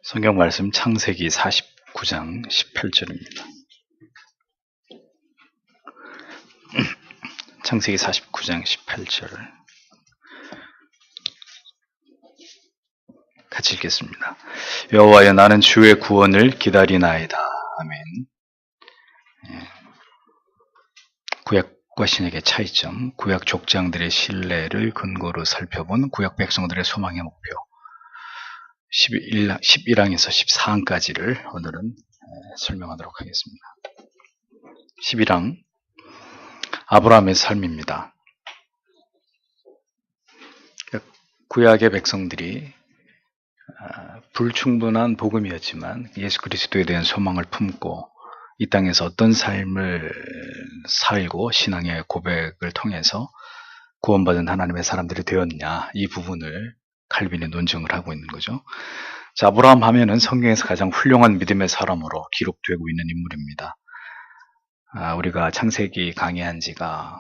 성경 말씀 창세기 49장 18절입니다. 창세기 49장 18절 같이 읽겠습니다. 여호와여, 나는 주의 구원을 기다리나이다. 아멘. 구약과 신약의 차이점, 구약 족장들의 신뢰를 근거로 살펴본 구약 백성들의 소망의 목표 11항에서 14항까지를 오늘은 설명하도록 하겠습니다. 11항, 아브라함의 삶입니다. 구약의 백성들이 불충분한 복음이었지만 예수 그리스도에 대한 소망을 품고 이 땅에서 어떤 삶을 살고 신앙의 고백을 통해서 구원받은 하나님의 사람들이 되었냐, 이 부분을 칼빈이 논증을 하고 있는 거죠. 자, 아브라함 하면은 성경에서 가장 훌륭한 믿음의 사람으로 기록되고 있는 인물입니다. 우리가 창세기 강의한 지가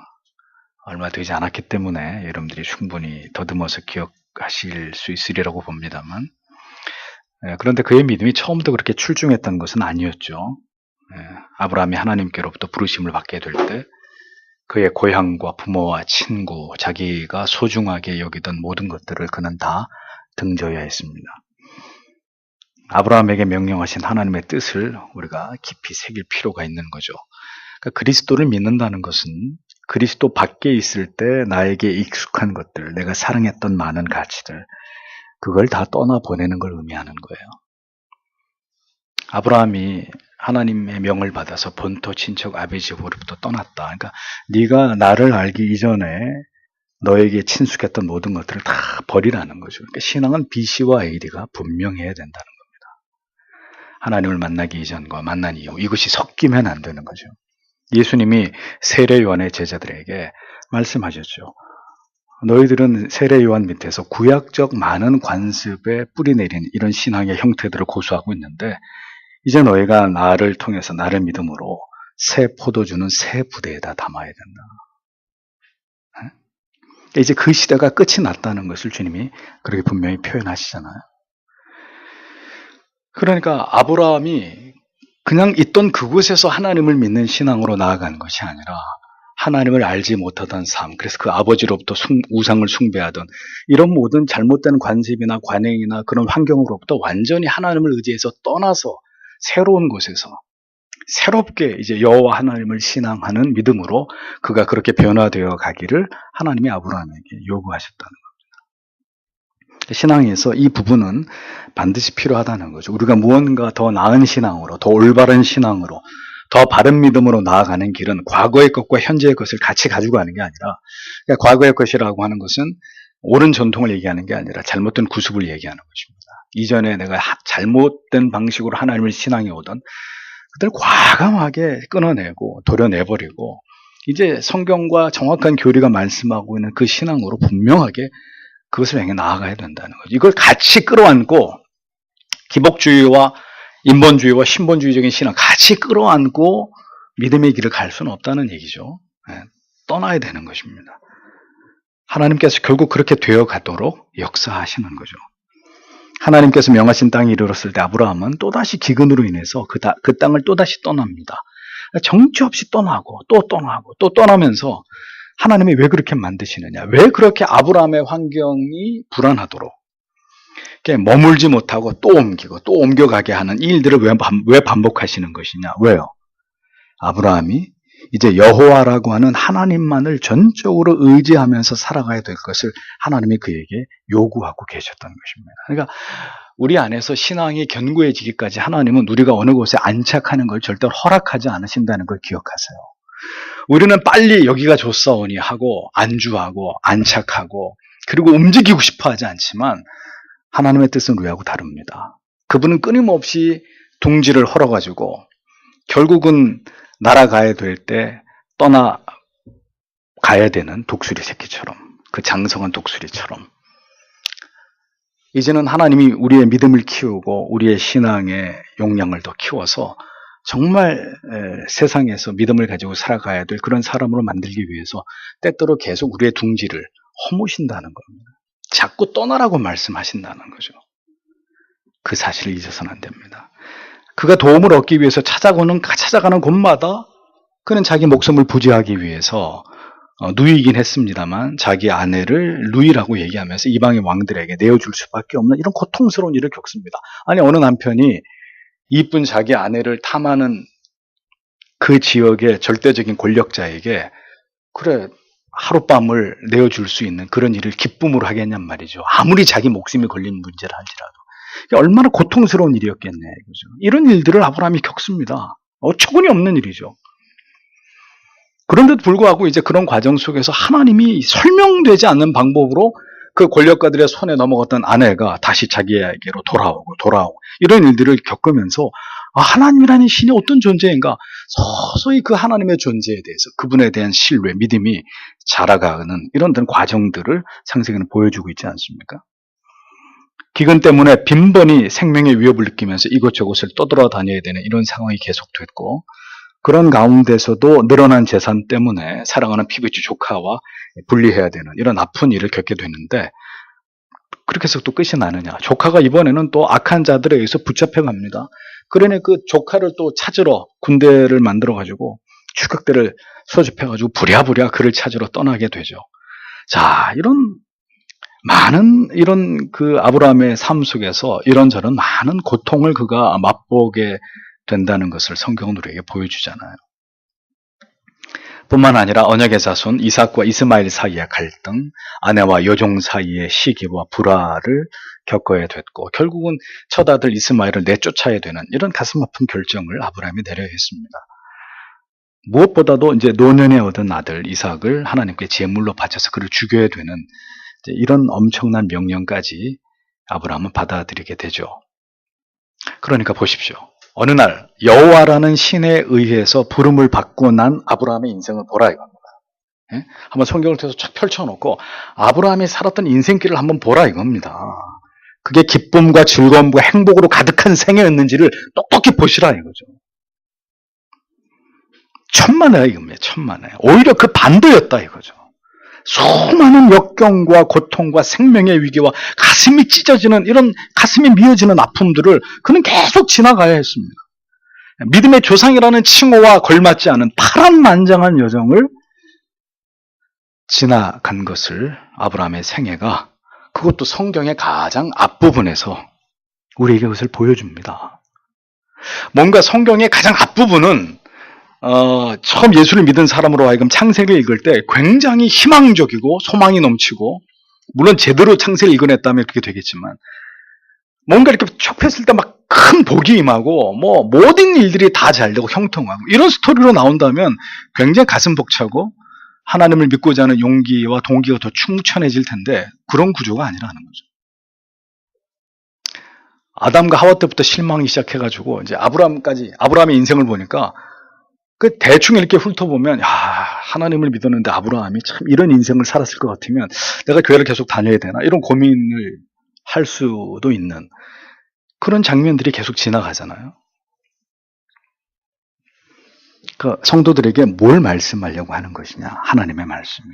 얼마 되지 않았기 때문에 여러분들이 충분히 더듬어서 기억하실 수 있으리라고 봅니다만, 그런데 그의 믿음이 처음부터 그렇게 출중했던 것은 아니었죠. 아브라함이 하나님께로부터 부르심을 받게 될 때 그의 고향과 부모와 친구, 자기가 소중하게 여기던 모든 것들을 그는 다 등져야 했습니다. 아브라함에게 명령하신 하나님의 뜻을 우리가 깊이 새길 필요가 있는 거죠. 그러니까 그리스도를 믿는다는 것은 그리스도 밖에 있을 때 나에게 익숙한 것들, 내가 사랑했던 많은 가치들, 그걸 다 떠나보내는 걸 의미하는 거예요. 아브라함이 하나님의 명을 받아서 본토 친척 아비집으로부터 떠났다. 그러니까 네가 나를 알기 이전에 너에게 친숙했던 모든 것들을 다 버리라는 거죠. 그러니까 신앙은 BC와 AD가 분명해야 된다는 겁니다. 하나님을 만나기 이전과 만난 이후, 이것이 섞이면 안 되는 거죠. 예수님이 세례 요한의 제자들에게 말씀하셨죠. 너희들은 세례 요한 밑에서 구약적 많은 관습에 뿌리 내린 이런 신앙의 형태들을 고수하고 있는데, 이제 너희가 나를 통해서, 나를 믿음으로 새 포도주는 새 부대에다 담아야 된다. 이제 그 시대가 끝이 났다는 것을 주님이 그렇게 분명히 표현하시잖아요. 그러니까 아브라함이 그냥 있던 그곳에서 하나님을 믿는 신앙으로 나아가는 것이 아니라 하나님을 알지 못하던 삶, 그래서 그 아버지로부터 우상을 숭배하던 이런 모든 잘못된 관습이나 관행이나 그런 환경으로부터 완전히 하나님을 의지해서 떠나서 새로운 곳에서 새롭게 이제 여호와 하나님을 신앙하는 믿음으로 그가 그렇게 변화되어 가기를 하나님이 아브라함에게 요구하셨다는 겁니다. 신앙에서 이 부분은 반드시 필요하다는 거죠. 우리가 무언가 더 나은 신앙으로, 더 올바른 신앙으로, 더 바른 믿음으로 나아가는 길은 과거의 것과 현재의 것을 같이 가지고 가는 게 아니라, 그러니까 과거의 것이라고 하는 것은 옳은 전통을 얘기하는 게 아니라 잘못된 구습을 얘기하는 것입니다. 이전에 내가 잘못된 방식으로 하나님을 신앙해 오던 그들을 과감하게 끊어내고 도려내버리고 이제 성경과 정확한 교리가 말씀하고 있는 그 신앙으로 분명하게 그것을 향해 나아가야 된다는 거죠. 이걸 같이 끌어안고 기복주의와 인본주의와 신본주의적인 신앙 같이 끌어안고 믿음의 길을 갈 수는 없다는 얘기죠. 떠나야 되는 것입니다. 하나님께서 결국 그렇게 되어 가도록 역사하시는 거죠. 하나님께서 명하신 땅에 이르렀을 때 아브라함은 또다시 기근으로 인해서 그 땅을 또다시 떠납니다. 정처 없이 떠나고 또 떠나고 또 떠나면서 하나님이 왜 그렇게 만드시느냐, 왜 그렇게 아브라함의 환경이 불안하도록 머물지 못하고 또 옮기고 또 옮겨가게 하는 이 일들을 왜 반복하시는 것이냐, 왜요? 아브라함이 이제 여호와라고 하는 하나님만을 전적으로 의지하면서 살아가야 될 것을 하나님이 그에게 요구하고 계셨던 것입니다. 그러니까 우리 안에서 신앙이 견고해지기까지 하나님은 우리가 어느 곳에 안착하는 걸 절대로 허락하지 않으신다는 걸 기억하세요. 우리는 빨리 여기가 좋사오니 하고 안주하고 안착하고 그리고 움직이고 싶어 하지 않지만 하나님의 뜻은 우리하고 다릅니다. 그분은 끊임없이 둥지를 헐어가지고 결국은 날아가야 될 때 떠나가야 되는 독수리 새끼처럼, 그 장성한 독수리처럼 이제는 하나님이 우리의 믿음을 키우고 우리의 신앙의 용량을 더 키워서 정말 세상에서 믿음을 가지고 살아가야 될 그런 사람으로 만들기 위해서 때때로 계속 우리의 둥지를 허무신다는 겁니다. 자꾸 떠나라고 말씀하신다는 거죠. 그 사실을 잊어서는 안 됩니다. 그가 도움을 얻기 위해서 찾아가는 곳마다 그는 자기 목숨을 부지하기 위해서 누이이긴 했습니다만 자기 아내를 누이라고 얘기하면서 이방의 왕들에게 내어줄 수밖에 없는 이런 고통스러운 일을 겪습니다. 아니 어느 남편이 이쁜 자기 아내를 탐하는 그 지역의 절대적인 권력자에게 그래 하룻밤을 내어줄 수 있는 그런 일을 기쁨으로 하겠냔 말이죠. 아무리 자기 목숨이 걸린 문제라 할지라도. 이게 얼마나 고통스러운 일이었겠네. 그죠? 이런 일들을 아브라함이 겪습니다. 어처구니 없는 일이죠. 그런데도 불구하고 이제 그런 과정 속에서 하나님이 설명되지 않는 방법으로 그 권력가들의 손에 넘어갔던 아내가 다시 자기에게로 돌아오고 이런 일들을 겪으면서 하나님이라는 신이 어떤 존재인가 서서히 그 하나님의 존재에 대해서 그분에 대한 신뢰, 믿음이 자라가는 이런 과정들을 창세기는 보여주고 있지 않습니까? 기근 때문에 빈번히 생명의 위협을 느끼면서 이곳저곳을 떠돌아다녀야 되는 이런 상황이 계속됐고 그런 가운데서도 늘어난 재산 때문에 사랑하는 피부치 조카와 분리해야 되는 이런 아픈 일을 겪게 됐는데 그렇게 해서 또 끝이 나느냐. 조카가 이번에는 또 악한 자들에 의해서 붙잡혀갑니다. 그러니 그 조카를 또 찾으러 군대를 만들어가지고 추격대를 소집해가지고 부랴부랴 그를 찾으러 떠나게 되죠. 자, 이런 그 아브라함의 삶 속에서 이런저런 많은 고통을 그가 맛보게 된다는 것을 성경은 우리에게 보여주잖아요. 뿐만 아니라 언약의 자손 이삭과 이스마엘 사이의 갈등, 아내와 여종 사이의 시기와 불화를 겪어야 됐고 결국은 첫 아들 이스마엘을 내쫓아야 되는 이런 가슴 아픈 결정을 아브라함이 내려야 했습니다. 무엇보다도 이제 노년에 얻은 아들 이삭을 하나님께 제물로 바쳐서 그를 죽여야 되는 이런 엄청난 명령까지 아브라함은 받아들이게 되죠. 그러니까 보십시오. 어느 날 여호와라는 신에 의해서 부름을 받고 난 아브라함의 인생을 보라 이겁니다. 예? 한번 성경을 펴서 쫙 펼쳐놓고 아브라함이 살았던 인생길을 한번 보라 이겁니다. 그게 기쁨과 즐거움과 행복으로 가득한 생애였는지를 똑똑히 보시라 이거죠. 천만에요 이겁니다. 천만에. 오히려 그 반대였다 이거죠. 수많은 역경과 고통과 생명의 위기와 가슴이 찢어지는 이런 가슴이 미어지는 아픔들을 그는 계속 지나가야 했습니다. 믿음의 조상이라는 칭호와 걸맞지 않은 파란만장한 여정을 지나간 것을 아브라함의 생애가 그것도 성경의 가장 앞부분에서 우리에게 그것을 보여줍니다. 뭔가 성경의 가장 앞부분은 처음 예수를 믿은 사람으로 하여금 창세기를 읽을 때 굉장히 희망적이고 소망이 넘치고 물론 제대로 창세기를 읽어냈다면 그렇게 되겠지만 뭔가 이렇게 쭉 폈을 때 막 큰 복이 임하고 뭐 모든 일들이 다 잘되고 형통하고 이런 스토리로 나온다면 굉장히 가슴 벅차고 하나님을 믿고자 하는 용기와 동기가 더 충천해질 텐데 그런 구조가 아니라는 거죠. 아담과 하와 때부터 실망이 시작해가지고 이제 아브라함의 인생을 보니까 그 대충 이렇게 훑어보면 하나님을 믿었는데 아브라함이 참 이런 인생을 살았을 것 같으면 내가 교회를 계속 다녀야 되나 이런 고민을 할 수도 있는 그런 장면들이 계속 지나가잖아요. 그 성도들에게 뭘 말씀하려고 하는 것이냐? 하나님의 말씀이.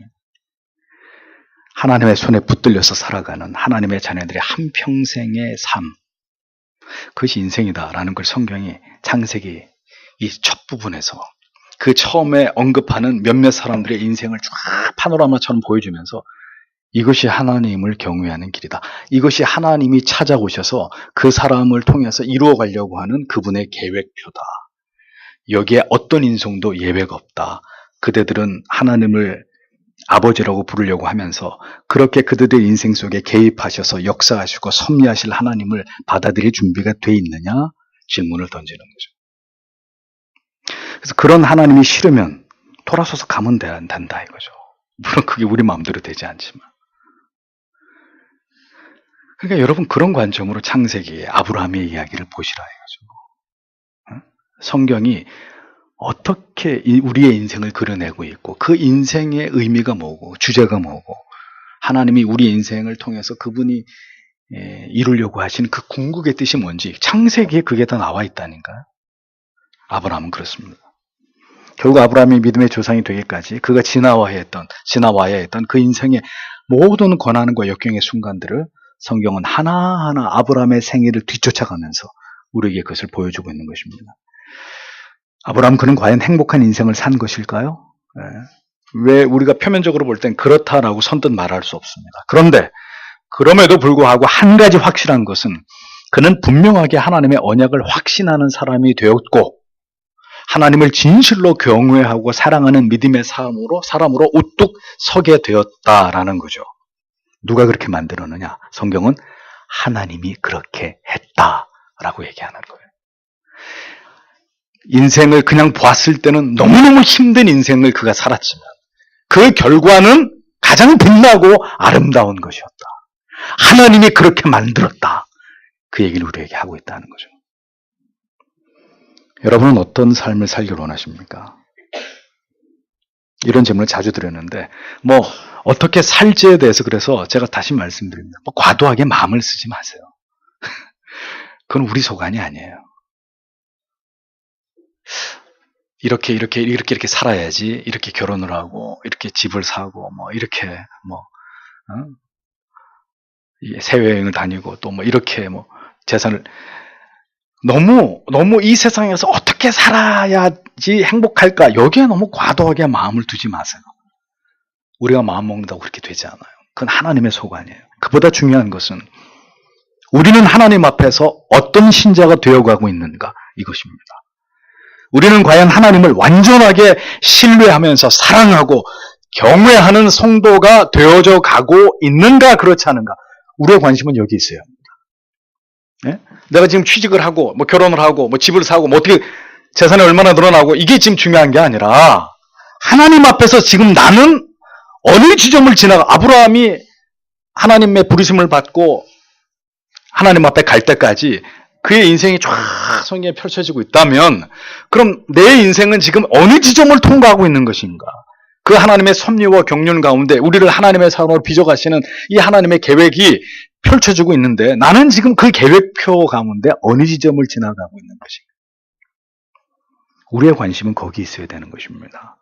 하나님의 손에 붙들려서 살아가는 하나님의 자녀들의 한평생의 삶. 그것이 인생이다라는 걸 성경이 창세기 이 첫 부분에서 그 처음에 언급하는 몇몇 사람들의 인생을 쫙 파노라마처럼 보여주면서 이것이 하나님을 경외하는 길이다. 이것이 하나님이 찾아오셔서 그 사람을 통해서 이루어가려고 하는 그분의 계획표다. 여기에 어떤 인성도 예외가 없다. 그대들은 하나님을 아버지라고 부르려고 하면서 그렇게 그들의 인생 속에 개입하셔서 역사하시고 섭리하실 하나님을 받아들일 준비가 돼 있느냐? 질문을 던지는 거죠. 그래서 그런 하나님이 싫으면 돌아서서 가면 된다 이거죠. 물론 그게 우리 마음대로 되지 않지만. 그러니까 여러분 그런 관점으로 창세기 아브라함의 이야기를 보시라 이거죠. 성경이 어떻게 우리의 인생을 그려내고 있고 그 인생의 의미가 뭐고 주제가 뭐고 하나님이 우리 인생을 통해서 그분이 이루려고 하시는 그 궁극의 뜻이 뭔지 창세기에 그게 다 나와 있다니까요. 아브라함은 그렇습니다. 결국 아브라함이 믿음의 조상이 되기까지 그가 지나와야 했던 그 인생의 모든 고난과 역경의 순간들을 성경은 하나하나 아브라함의 생애를 뒤쫓아가면서 우리에게 그것을 보여주고 있는 것입니다. 아브라함 그는 과연 행복한 인생을 산 것일까요? 왜 우리가 표면적으로 볼 땐 그렇다라고 선뜻 말할 수 없습니다. 그런데 그럼에도 불구하고 한 가지 확실한 것은 그는 분명하게 하나님의 언약을 확신하는 사람이 되었고 하나님을 진실로 경외하고 사랑하는 믿음의 사람으로 우뚝 서게 되었다라는 거죠. 누가 그렇게 만들었느냐? 성경은 하나님이 그렇게 했다라고 얘기하는 거예요. 인생을 그냥 보았을 때는 너무너무 힘든 인생을 그가 살았지만 그 결과는 가장 빛나고 아름다운 것이었다. 하나님이 그렇게 만들었다. 그 얘기를 우리에게 하고 있다는 거죠. 여러분은 어떤 삶을 살기를 원하십니까? 이런 질문을 자주 드렸는데 어떻게 살지에 대해서 그래서 제가 다시 말씀드립니다. 과도하게 마음을 쓰지 마세요. 그건 우리 소관이 아니에요. 이렇게 살아야지, 이렇게 결혼을 하고, 이렇게 집을 사고, 이렇게, 해외여행을 다니고, 또 이렇게 재산을, 너무 이 세상에서 어떻게 살아야지 행복할까? 여기에 너무 과도하게 마음을 두지 마세요. 우리가 마음 먹는다고 그렇게 되지 않아요. 그건 하나님의 소관이에요. 그보다 중요한 것은 우리는 하나님 앞에서 어떤 신자가 되어가고 있는가? 이것입니다. 우리는 과연 하나님을 완전하게 신뢰하면서 사랑하고 경외하는 성도가 되어져 가고 있는가 그렇지 않은가? 우리의 관심은 여기 있어야 합니다. 네? 내가 지금 취직을 하고 결혼을 하고 집을 사고 어떻게 재산이 얼마나 늘어나고 이게 지금 중요한 게 아니라 하나님 앞에서 지금 나는 어느 지점을 지나가 아브라함이 하나님의 부르심을 받고 하나님 앞에 갈 때까지 그의 인생이 쫙 성경에 펼쳐지고 있다면 그럼 내 인생은 지금 어느 지점을 통과하고 있는 것인가? 그 하나님의 섭리와 경륜 가운데 우리를 하나님의 사랑으로 빚어가시는 이 하나님의 계획이 펼쳐지고 있는데 나는 지금 그 계획표 가운데 어느 지점을 지나가고 있는 것인가? 우리의 관심은 거기 있어야 되는 것입니다.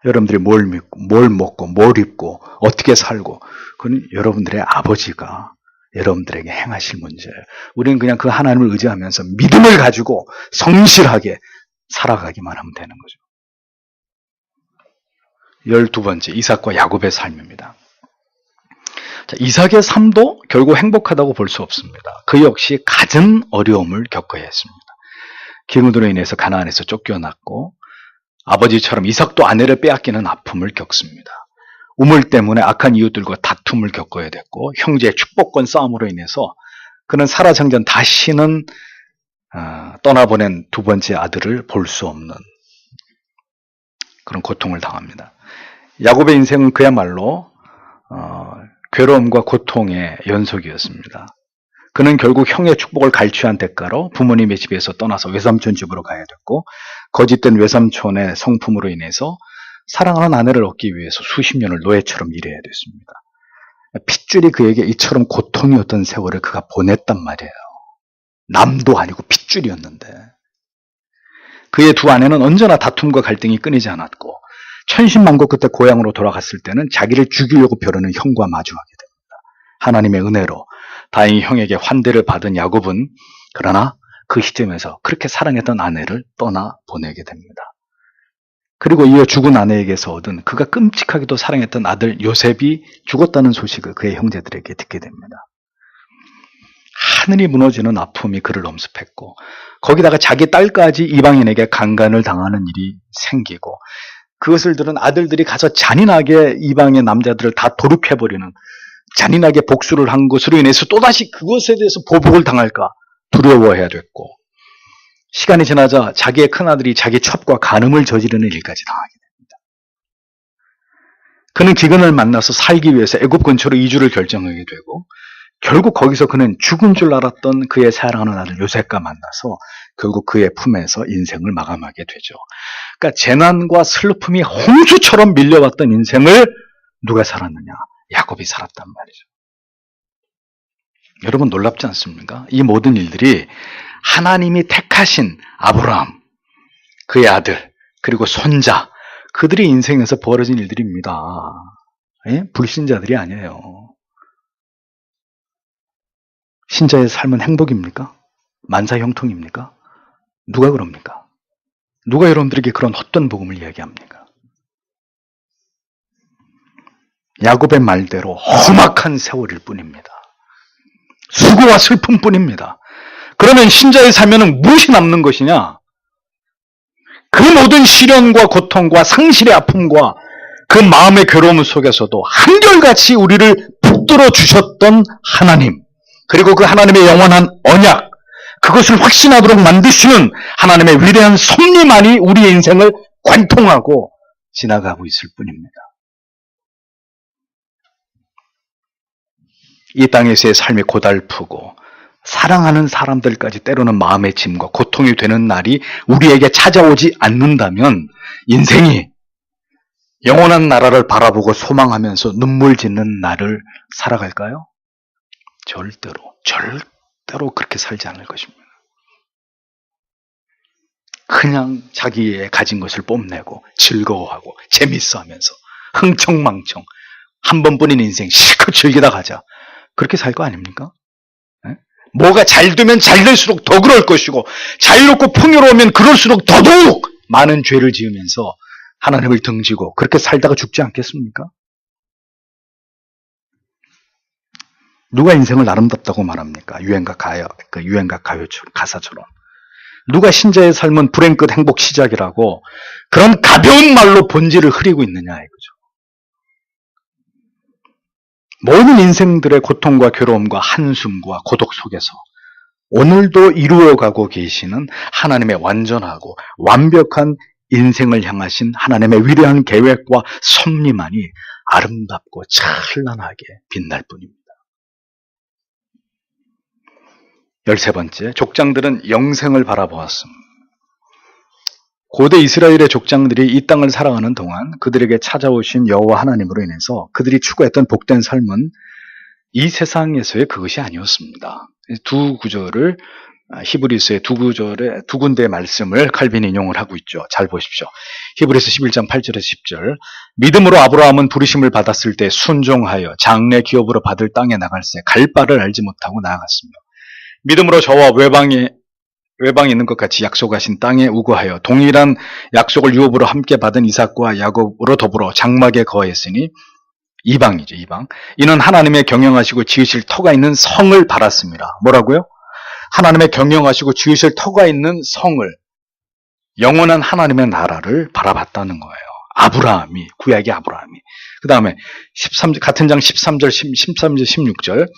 여러분들이 뭘 믿고, 뭘 먹고, 뭘 입고, 어떻게 살고 그건 여러분들의 아버지가 여러분들에게 행하실 문제예요. 우리는 그냥 그 하나님을 의지하면서 믿음을 가지고 성실하게 살아가기만 하면 되는 거죠. 12번째, 이삭과 야곱의 삶입니다. 자, 이삭의 삶도 결국 행복하다고 볼 수 없습니다. 그 역시 갖은 어려움을 겪어야 했습니다. 기근으로 인해서 가나안에서 쫓겨났고 아버지처럼 이삭도 아내를 빼앗기는 아픔을 겪습니다. 우물 때문에 악한 이웃들과 다툼을 겪어야 됐고 형제의 축복권 싸움으로 인해서 그는 살아생전 다시는 떠나보낸 두 번째 아들을 볼 수 없는 그런 고통을 당합니다. 야곱의 인생은 그야말로 괴로움과 고통의 연속이었습니다. 그는 결국 형의 축복을 갈취한 대가로 부모님의 집에서 떠나서 외삼촌 집으로 가야 됐고 거짓된 외삼촌의 성품으로 인해서 사랑하는 아내를 얻기 위해서 수십 년을 노예처럼 일해야 됐습니다. 핏줄이 그에게 이처럼 고통이었던 세월을 그가 보냈단 말이에요. 남도 아니고 핏줄이었는데 그의 두 아내는 언제나 다툼과 갈등이 끊이지 않았고 천신만고 끝에 고향으로 돌아갔을 때는 자기를 죽이려고 벼르는 형과 마주하게 됩니다. 하나님의 은혜로 다행히 형에게 환대를 받은 야곱은 그러나 그 시점에서 그렇게 사랑했던 아내를 떠나보내게 됩니다. 그리고 이어 죽은 아내에게서 얻은 그가 끔찍하게도 사랑했던 아들 요셉이 죽었다는 소식을 그의 형제들에게 듣게 됩니다. 하늘이 무너지는 아픔이 그를 엄습했고 거기다가 자기 딸까지 이방인에게 강간을 당하는 일이 생기고 그것을 들은 아들들이 가서 잔인하게 이방의 남자들을 다 도륙해버리는 잔인하게 복수를 한 것으로 인해서 또다시 그것에 대해서 보복을 당할까 두려워해야 됐고 시간이 지나자 자기의 큰아들이 자기 첩과 간음을 저지르는 일까지 당하게 됩니다. 그는 기근을 만나서 살기 위해서 애굽 근처로 이주를 결정하게 되고 결국 거기서 그는 죽은 줄 알았던 그의 사랑하는 아들 요셉과 만나서 결국 그의 품에서 인생을 마감하게 되죠. 그러니까 재난과 슬픔이 홍수처럼 밀려왔던 인생을 누가 살았느냐? 야곱이 살았단 말이죠. 여러분 놀랍지 않습니까? 이 모든 일들이 하나님이 택하신 아브라함, 그의 아들, 그리고 손자, 그들의 인생에서 벌어진 일들입니다. 예? 불신자들이 아니에요. 신자의 삶은 행복입니까? 만사형통입니까? 누가 그럽니까? 누가 여러분들에게 그런 헛된 복음을 이야기합니까? 야곱의 말대로 험악한 세월일 뿐입니다. 수고와 슬픔뿐입니다. 그러면 신자의 삶에는 무엇이 남는 것이냐? 그 모든 시련과 고통과 상실의 아픔과 그 마음의 괴로움 속에서도 한결같이 우리를 붙들어 주셨던 하나님, 그리고 그 하나님의 영원한 언약, 그것을 확신하도록 만드시는 하나님의 위대한 섭리만이 우리의 인생을 관통하고 지나가고 있을 뿐입니다. 이 땅에서의 삶이 고달프고 사랑하는 사람들까지 때로는 마음의 짐과 고통이 되는 날이 우리에게 찾아오지 않는다면 인생이 영원한 나라를 바라보고 소망하면서 눈물 짓는 날을 살아갈까요? 절대로 그렇게 살지 않을 것입니다. 그냥 자기의 가진 것을 뽐내고 즐거워하고 재밌어하면서 흥청망청 한 번뿐인 인생 실컷 즐기다 가자. 그렇게 살 거 아닙니까? 네? 뭐가 잘 되면 잘 될수록 더 그럴 것이고 자유롭고 풍요로우면 그럴수록 더더욱 많은 죄를 지으면서 하나님을 등지고 그렇게 살다가 죽지 않겠습니까? 누가 인생을 아름답다고 말합니까? 유행가 가사처럼. 누가 신자의 삶은 불행 끝 행복 시작이라고 그런 가벼운 말로 본질을 흐리고 있느냐 이거죠. 모든 인생들의 고통과 괴로움과 한숨과 고독 속에서 오늘도 이루어가고 계시는 하나님의 완전하고 완벽한 인생을 향하신 하나님의 위대한 계획과 섭리만이 아름답고 찬란하게 빛날 뿐입니다. 13번째, 족장들은 영생을 바라보았습니다. 고대 이스라엘의 족장들이 이 땅을 살아가는 동안 그들에게 찾아오신 여호와 하나님으로 인해서 그들이 추구했던 복된 삶은 이 세상에서의 그것이 아니었습니다. 두 구절을 히브리서의 두 구절의 두 군데의 말씀을 칼빈이 인용을 하고 있죠. 잘 보십시오. 히브리서 11장 8절에서 10절. 믿음으로 아브라함은 부르심을 받았을 때 순종하여 장래 기업으로 받을 땅에 나갈새 갈 바를 알지 못하고 나아갔으며 믿음으로 저와 외방에 있는 것 같이 약속하신 땅에 우거하여 동일한 약속을 유업으로 함께 받은 이삭과 야곱으로 더불어 장막에 거하였으니 이방이죠, 이방. 이는 하나님의 경영하시고 지으실 터가 있는 성을 바랐습니다. 뭐라고요? 하나님의 경영하시고 지으실 터가 있는 성을, 영원한 하나님의 나라를 바라봤다는 거예요. 아브라함이, 구약의 아브라함이. 그 다음에 같은 장 13절, 16절.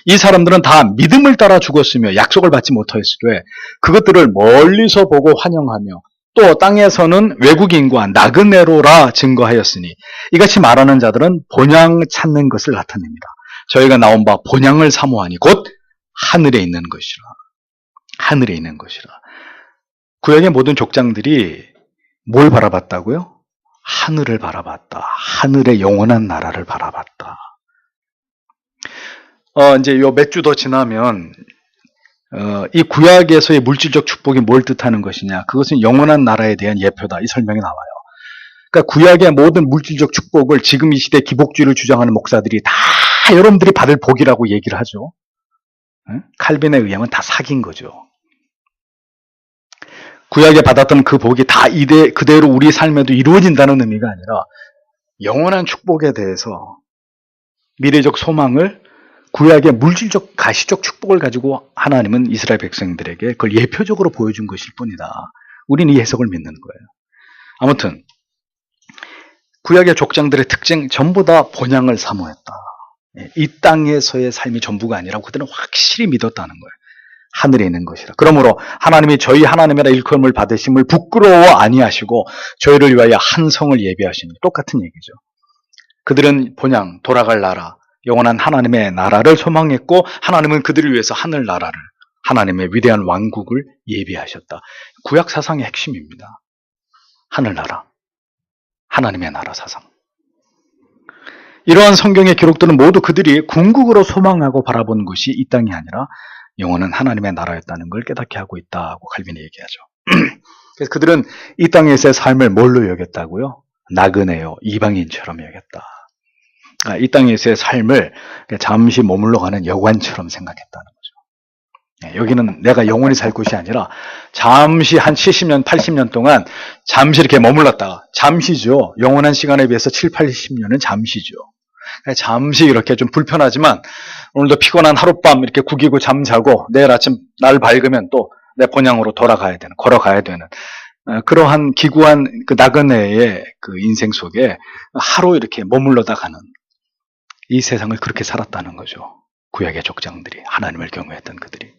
이 사람들은 다 믿음을 따라 죽었으며 약속을 받지 못하였으되 그것들을 멀리서 보고 환영하며 또 땅에서는 외국인과 나그네로라 증거하였으니 이같이 말하는 자들은 본향 찾는 것을 나타냅니다. 저희가 나온 바 본향을 사모하니 곧 하늘에 있는 것이라. 하늘에 있는 것이라. 구약의 모든 족장들이 뭘 바라봤다고요? 하늘을 바라봤다. 하늘의 영원한 나라를 바라봤다. 이제 요 몇 주 더 지나면 이 구약에서의 물질적 축복이 뭘 뜻하는 것이냐? 그것은 영원한 나라에 대한 예표다. 이 설명이 나와요. 그러니까 구약의 모든 물질적 축복을 지금 이 시대 기복주의를 주장하는 목사들이 다 여러분들이 받을 복이라고 얘기를 하죠. 칼빈에 의하면 다 사기인 거죠. 구약에 받았던 그 복이 다 그대로 우리 삶에도 이루어진다는 의미가 아니라 영원한 축복에 대해서 미래적 소망을 구약의 물질적 가시적 축복을 가지고 하나님은 이스라엘 백성들에게 그걸 예표적으로 보여준 것일 뿐이다. 우리는 이 해석을 믿는 거예요. 아무튼 구약의 족장들의 특징 전부 다 본향을 사모했다. 이 땅에서의 삶이 전부가 아니라 그들은 확실히 믿었다는 거예요. 하늘에 있는 것이라. 그러므로 하나님이 저희 하나님이라 일컬음을 받으심을 부끄러워 아니하시고 저희를 위하여 한 성을 예비하시니 똑같은 얘기죠. 그들은 본향, 돌아갈 나라, 영원한 하나님의 나라를 소망했고 하나님은 그들을 위해서 하늘 나라를, 하나님의 위대한 왕국을 예비하셨다. 구약 사상의 핵심입니다. 하늘나라, 하나님의 나라 사상. 이러한 성경의 기록들은 모두 그들이 궁극으로 소망하고 바라본 것이 이 땅이 아니라 영원한 하나님의 나라였다는 걸 깨닫게 하고 있다고 칼빈이 얘기하죠. 그래서 그들은 이 땅에서의 삶을 뭘로 여겼다고요? 나그네요, 이방인처럼 여겼다. 이 땅에서의 삶을 잠시 머물러 가는 여관처럼 생각했다는 거죠. 여기는 내가 영원히 살 곳이 아니라 잠시 한 70년, 80년 동안 잠시 이렇게 머물렀다가, 잠시죠. 영원한 시간에 비해서 7, 80년은 잠시죠. 잠시 이렇게 좀 불편하지만 오늘도 피곤한 하룻밤 이렇게 구기고 잠자고 내일 아침 날 밝으면 또 내 본향으로 돌아가야 되는, 걸어가야 되는 그러한 기구한 그 나그네의 그 인생 속에 하루 이렇게 머물러다 가는 이 세상을 그렇게 살았다는 거죠. 구약의 족장들이, 하나님을 경외했던 그들이.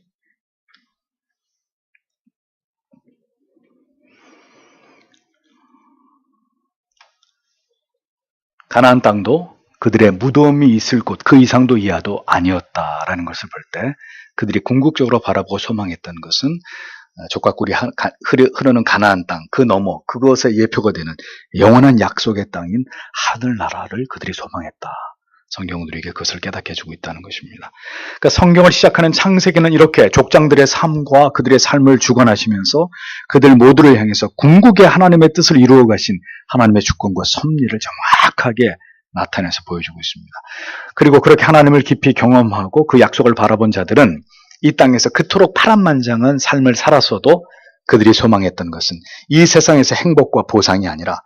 가나안 땅도 그들의 무덤이 있을 곳, 그 이상도 이하도 아니었다라는 것을 볼 때 그들이 궁극적으로 바라보고 소망했던 것은 족과 꿀이 흐르는 가나안 땅, 그 너머, 그것의 예표가 되는 영원한 약속의 땅인 하늘나라를 그들이 소망했다. 성경은 우리에게 그것을 깨닫게 해주고 있다는 것입니다. 그러니까 성경을 시작하는 창세기는 이렇게 족장들의 삶과 그들의 삶을 주관하시면서 그들 모두를 향해서 궁극의 하나님의 뜻을 이루어 가신 하나님의 주권과 섭리를 정확하게 나타내서 보여주고 있습니다. 그리고 그렇게 하나님을 깊이 경험하고 그 약속을 바라본 자들은 이 땅에서 그토록 파란만장한 삶을 살았어도 그들이 소망했던 것은 이 세상에서 행복과 보상이 아니라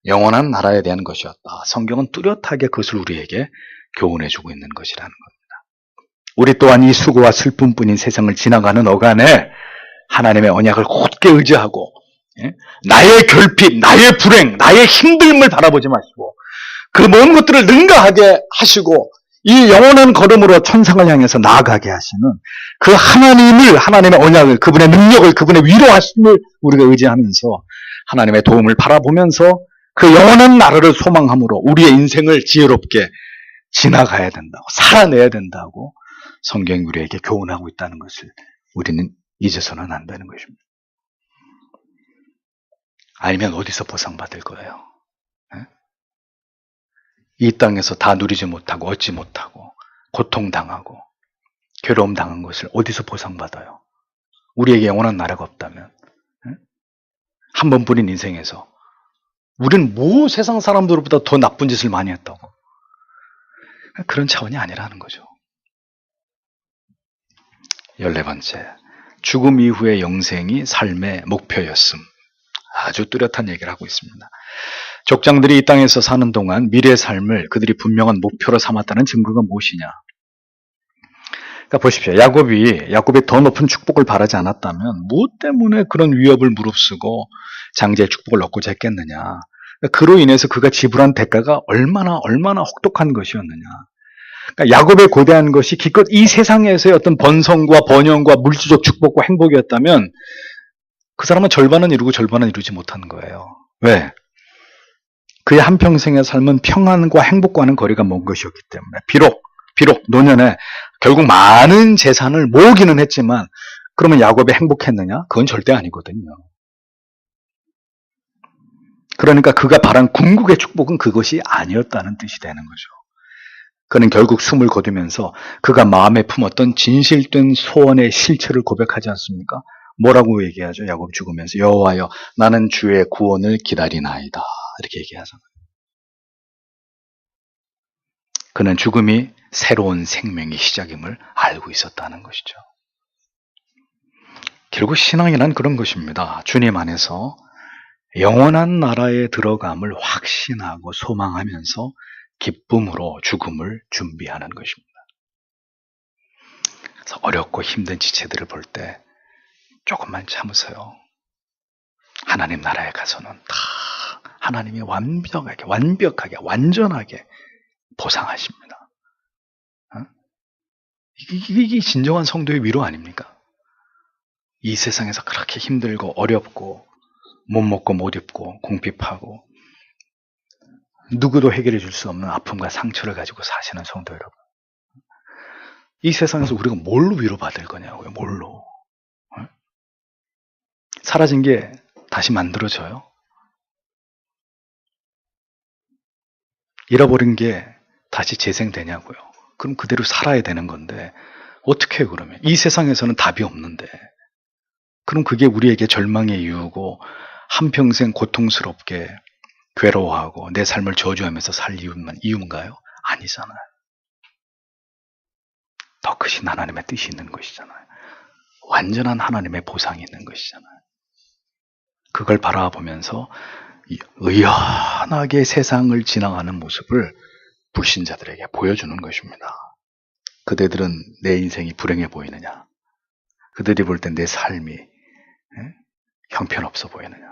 영원한 나라에 대한 것이었다. 성경은 뚜렷하게 그것을 우리에게 교훈해주고 있는 것이라는 겁니다. 우리 또한 이 수고와 슬픔뿐인 세상을 지나가는 어간에 하나님의 언약을 굳게 의지하고 나의 결핍, 나의 불행, 나의 힘듦을 바라보지 마시고 그 모든 것들을 능가하게 하시고 이 영원한 걸음으로 천상을 향해서 나아가게 하시는 그 하나님을, 하나님의 언약을, 그분의 능력을, 그분의 위로하심을 우리가 의지하면서 하나님의 도움을 바라보면서 그 영원한 나라를 소망함으로 우리의 인생을 지혜롭게 지나가야 된다고, 살아내야 된다고 성경이 우리에게 교훈하고 있다는 것을 우리는 잊어서는 안 되는 것입니다. 알면 어디서 보상받을 거예요? 이 땅에서 다 누리지 못하고 얻지 못하고 고통당하고 괴로움 당한 것을 어디서 보상받아요? 우리에게 영원한 나라가 없다면, 한 번뿐인 인생에서 우리는 뭐 세상 사람들보다 더 나쁜 짓을 많이 했다고, 그런 차원이 아니라는 거죠. 14번째, 죽음 이후의 영생이 삶의 목표였음. 아주 뚜렷한 얘기를 하고 있습니다. 족장들이 이 땅에서 사는 동안 미래의 삶을 그들이 분명한 목표로 삼았다는 증거가 무엇이냐? 그러니까 보십시오. 야곱이 더 높은 축복을 바라지 않았다면 무엇 때문에 그런 위협을 무릅쓰고 장자의 축복을 얻고자 했겠느냐? 그로 인해서 그가 지불한 대가가 얼마나 혹독한 것이었느냐? 그러니까 야곱의 고대한 것이 기껏 이 세상에서의 어떤 번성과 번영과 물질적 축복과 행복이었다면 그 사람은 절반은 이루고 절반은 이루지 못한 거예요. 왜? 그의 한평생의 삶은 평안과 행복과는 거리가 먼 것이었기 때문에 비록 노년에 결국 많은 재산을 모으기는 했지만 그러면 야곱이 행복했느냐? 그건 절대 아니거든요. 그러니까 그가 바란 궁극의 축복은 그것이 아니었다는 뜻이 되는 거죠. 그는 결국 숨을 거두면서 그가 마음에 품었던 진실된 소원의 실체를 고백하지 않습니까? 뭐라고 얘기하죠? 야곱이 죽으면서 여호와여 나는 주의 구원을 기다리나이다 이렇게 얘기하잖아요. 그는 죽음이 새로운 생명의 시작임을 알고 있었다는 것이죠. 결국 신앙이란 그런 것입니다. 주님 안에서 영원한 나라에 들어감을 확신하고 소망하면서 기쁨으로 죽음을 준비하는 것입니다. 그래서 어렵고 힘든 지체들을 볼 때 조금만 참으세요. 하나님 나라에 가서는 다 하나님이 완벽하게 완전하게 보상하십니다. 이게 진정한 성도의 위로 아닙니까? 이 세상에서 그렇게 힘들고 어렵고 못 먹고 못 입고 궁핍하고 누구도 해결해 줄 수 없는 아픔과 상처를 가지고 사시는 성도 여러분, 이 세상에서 우리가 뭘로 위로받을 거냐고요? 뭘로? 사라진 게 다시 만들어져요? 잃어버린 게 다시 재생되냐고요? 그럼 그대로 살아야 되는 건데 어떻게 해요 그러면? 이 세상에서는 답이 없는데 그럼 그게 우리에게 절망의 이유고 한평생 고통스럽게 괴로워하고 내 삶을 저주하면서 살 이유인가요? 아니잖아요. 더 크신 하나님의 뜻이 있는 것이잖아요. 완전한 하나님의 보상이 있는 것이잖아요. 그걸 바라보면서 의연하게 세상을 지나가는 모습을 불신자들에게 보여주는 것입니다. 그대들은 내 인생이 불행해 보이느냐? 그들이 볼 땐 내 삶이 형편없어 보이느냐?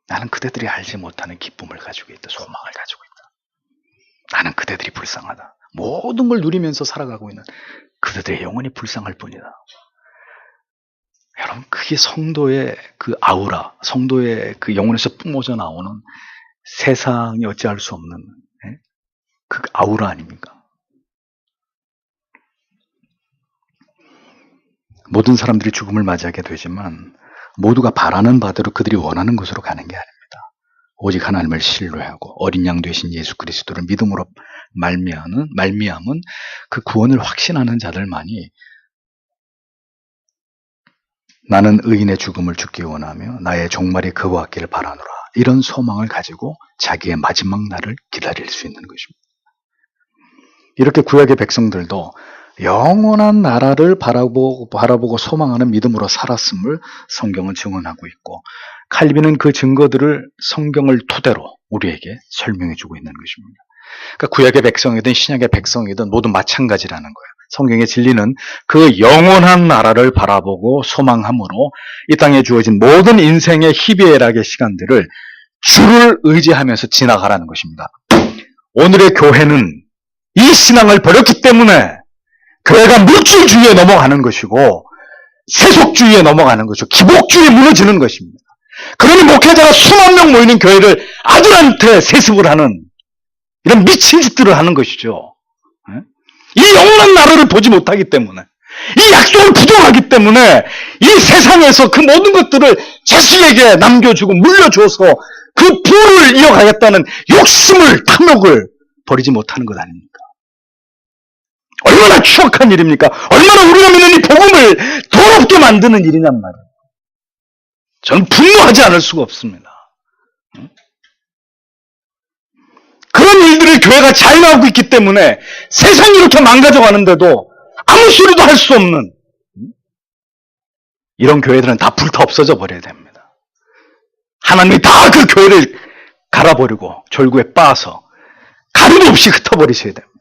나는 그대들이 알지 못하는 기쁨을 가지고 있다. 소망을 가지고 있다. 나는 그대들이 불쌍하다. 모든 걸 누리면서 살아가고 있는 그대들의 영혼이 불쌍할 뿐이다. 여러분, 그게 성도의 그 아우라, 성도의 그 영혼에서 뿜어져 나오는 세상이 어찌할 수 없는 그 아우라 아닙니까? 모든 사람들이 죽음을 맞이하게 되지만 모두가 바라는 바대로 그들이 원하는 것으로 가는 게 아닙니다. 오직 하나님을 신뢰하고 어린 양 되신 예수 그리스도를 믿음으로 말미암은 그 구원을 확신하는 자들만이 나는 의인의 죽음을 죽기 원하며 나의 종말이 그와 같기를 바라노라. 이런 소망을 가지고 자기의 마지막 날을 기다릴 수 있는 것입니다. 이렇게 구약의 백성들도 영원한 나라를 바라보고 소망하는 믿음으로 살았음을 성경은 증언하고 있고, 칼빈은 그 증거들을 성경을 토대로 우리에게 설명해 주고 있는 것입니다. 그러니까 구약의 백성이든 신약의 백성이든 모두 마찬가지라는 거예요. 성경의 진리는 그 영원한 나라를 바라보고 소망함으로 이 땅에 주어진 모든 인생의 희비애락의 시간들을 주를 의지하면서 지나가라는 것입니다. 오늘의 교회는 이 신앙을 버렸기 때문에 교회가 물질주의에 넘어가는 것이고 세속주의에 넘어가는 것이고 기복주의에 무너지는 것입니다. 그러니 목회자가 수만 명 모이는 교회를 아들한테 세습을 하는 이런 미친 짓들을 하는 것이죠. 이 영원한 나라를 보지 못하기 때문에, 이 약속을 부정하기 때문에 이 세상에서 그 모든 것들을 자식에게 남겨주고 물려줘서 그 부를 이어가겠다는 욕심을, 탐욕을 버리지 못하는 것 아닙니까? 얼마나 추악한 일입니까? 얼마나 우리가 믿는 이 복음을 더럽게 만드는 일이냔 말이에요. 저는 분노하지 않을 수가 없습니다. 그런 일들을 교회가 자인하고 있기 때문에 세상이 이렇게 망가져가는데도 아무 소리도 할 수 없는 이런 교회들은 다 불타 없어져 버려야 됩니다. 하나님이 다 그 교회를 갈아버리고 절구에 빻아서 가름 없이 흩어버리셔야 됩니다.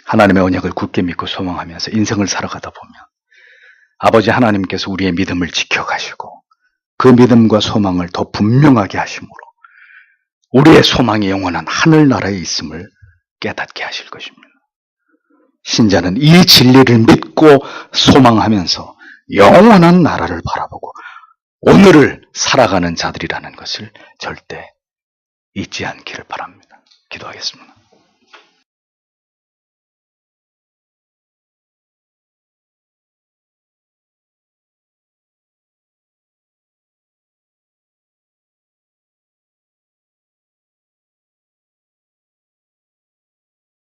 하나님의 언약을 굳게 믿고 소망하면서 인생을 살아가다 보면 아버지 하나님께서 우리의 믿음을 지켜가시고 그 믿음과 소망을 더 분명하게 하심으로 우리의 소망이 영원한 하늘나라에 있음을 깨닫게 하실 것입니다. 신자는 이 진리를 믿고 소망하면서 영원한 나라를 바라보고 오늘을 살아가는 자들이라는 것을 절대 잊지 않기를 바랍니다. 기도하겠습니다.